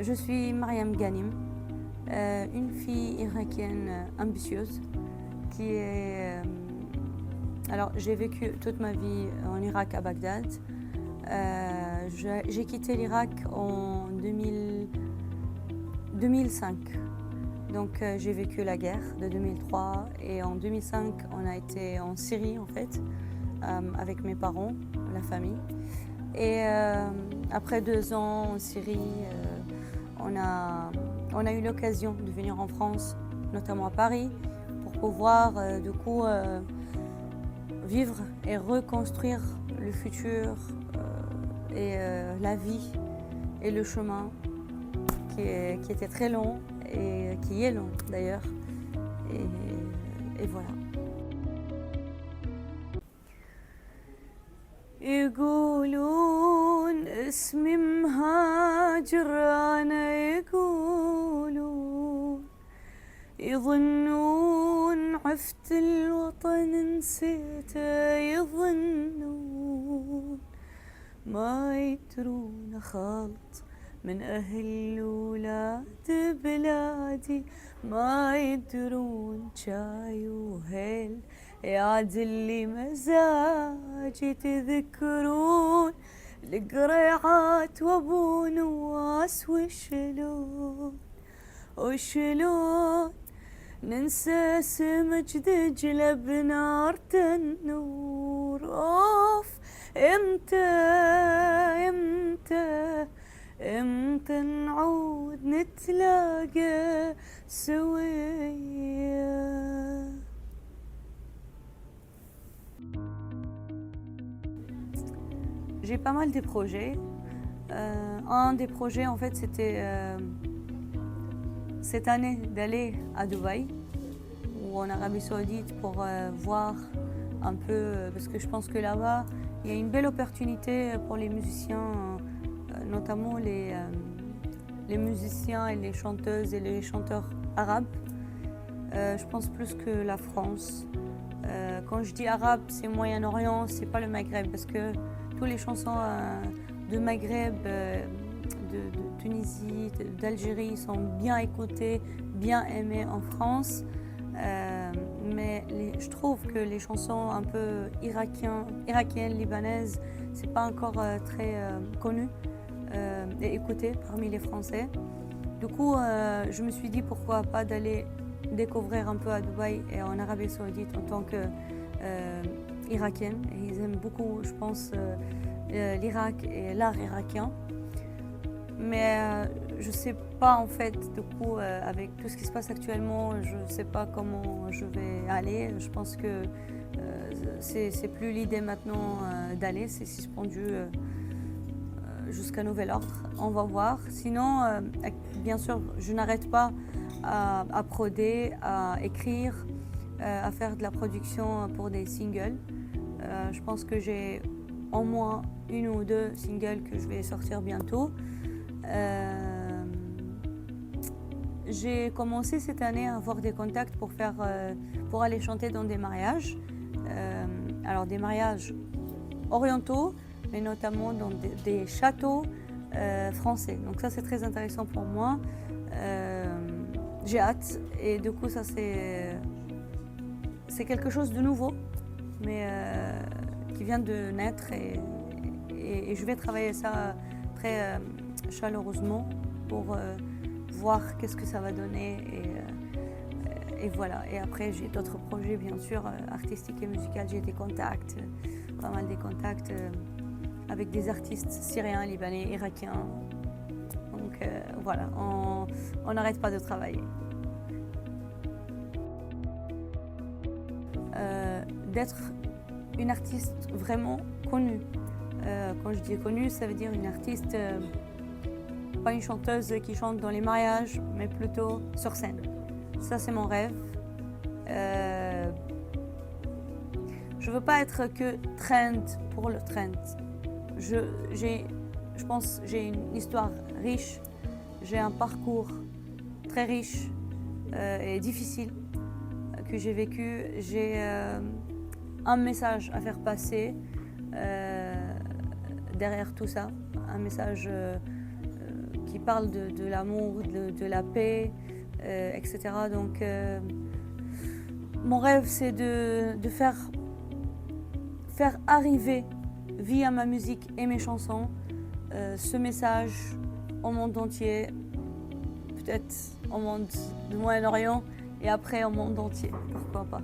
Je suis Mariam Ghanim, une fille irakienne ambitieuse qui est... alors, j'ai vécu toute ma vie en Irak, à Bagdad. J'ai quitté l'Irak en 2005. Donc, j'ai vécu la guerre de 2003 et en 2005, on a été en Syrie, en fait, avec mes parents, la famille. Et après 2 ans en Syrie, on a eu l'occasion de venir en France, notamment à Paris, pour pouvoir du coup vivre et reconstruire le futur et la vie et le chemin qui était très long et qui est long d'ailleurs. Et voilà. يقولون اسمي مهاجر أنا يقولون يظنون عفت الوطن نسيته يظنون ما يدرون خالط من أهل ولاد بلادي ما يدرون شاي وهيل يا دلي مزاجي تذكرون القريعات وابو نواس وشلون ننسى سمج دجلة بنار تنور اوف امتى نعود نتلاقى سويا. J'ai pas mal de projets. Un des projets, en fait, c'était cette année d'aller à Dubaï ou en Arabie Saoudite pour voir un peu, parce que je pense que là-bas, il y a une belle opportunité pour les musiciens, notamment les musiciens et les chanteuses et les chanteurs arabes. Je pense plus que la France. Quand je dis arabe, c'est Moyen-Orient, c'est pas le Maghreb, parce que toutes les chansons de Maghreb, de Tunisie, d'Algérie sont bien écoutées, bien aimées en France. Mais je trouve que les chansons un peu irakiennes, libanaises, c'est pas encore très connu et écouté parmi les Français. Du coup, je me suis dit pourquoi pas d'aller découvrir un peu à Dubaï et en Arabie Saoudite en tant que irakienne. Et ils aiment beaucoup, je pense, l'Irak et l'art irakien. Mais je ne sais pas en fait, du coup, avec tout ce qui se passe actuellement, je ne sais pas comment je vais aller. Je pense que c'est plus l'idée maintenant d'aller, c'est suspendu jusqu'à nouvel ordre. On va voir. Sinon, bien sûr, je n'arrête pas à prodder, à écrire, à faire de la production pour des singles. Je pense que j'ai au moins 1 ou 2 singles que je vais sortir bientôt. J'ai commencé cette année à avoir des contacts pour aller chanter dans des mariages. Alors des mariages orientaux, mais notamment dans des châteaux français. Donc ça c'est très intéressant pour moi. J'ai hâte et du coup ça c'est quelque chose de nouveau, mais qui vient de naître et je vais travailler ça très chaleureusement pour voir qu'est-ce que ça va donner et voilà. Et après j'ai d'autres projets bien sûr artistiques et musicaux. J'ai des contacts, pas mal des contacts avec des artistes syriens, libanais, irakiens. Donc voilà, on n'arrête pas de travailler. D'être une artiste vraiment connue. Quand je dis connue, ça veut dire une artiste, pas une chanteuse qui chante dans les mariages, mais plutôt sur scène. Ça, c'est mon rêve. Je veux pas être que trend pour le trend. Je pense j'ai une histoire riche, j'ai un parcours très riche et difficile que j'ai vécu. J'ai un message à faire passer derrière tout ça, un message qui parle de l'amour, de la paix, etc. Donc, mon rêve, c'est de faire arriver via ma musique et mes chansons ce message au monde entier, peut-être au monde du Moyen-Orient et après au monde entier, pourquoi pas.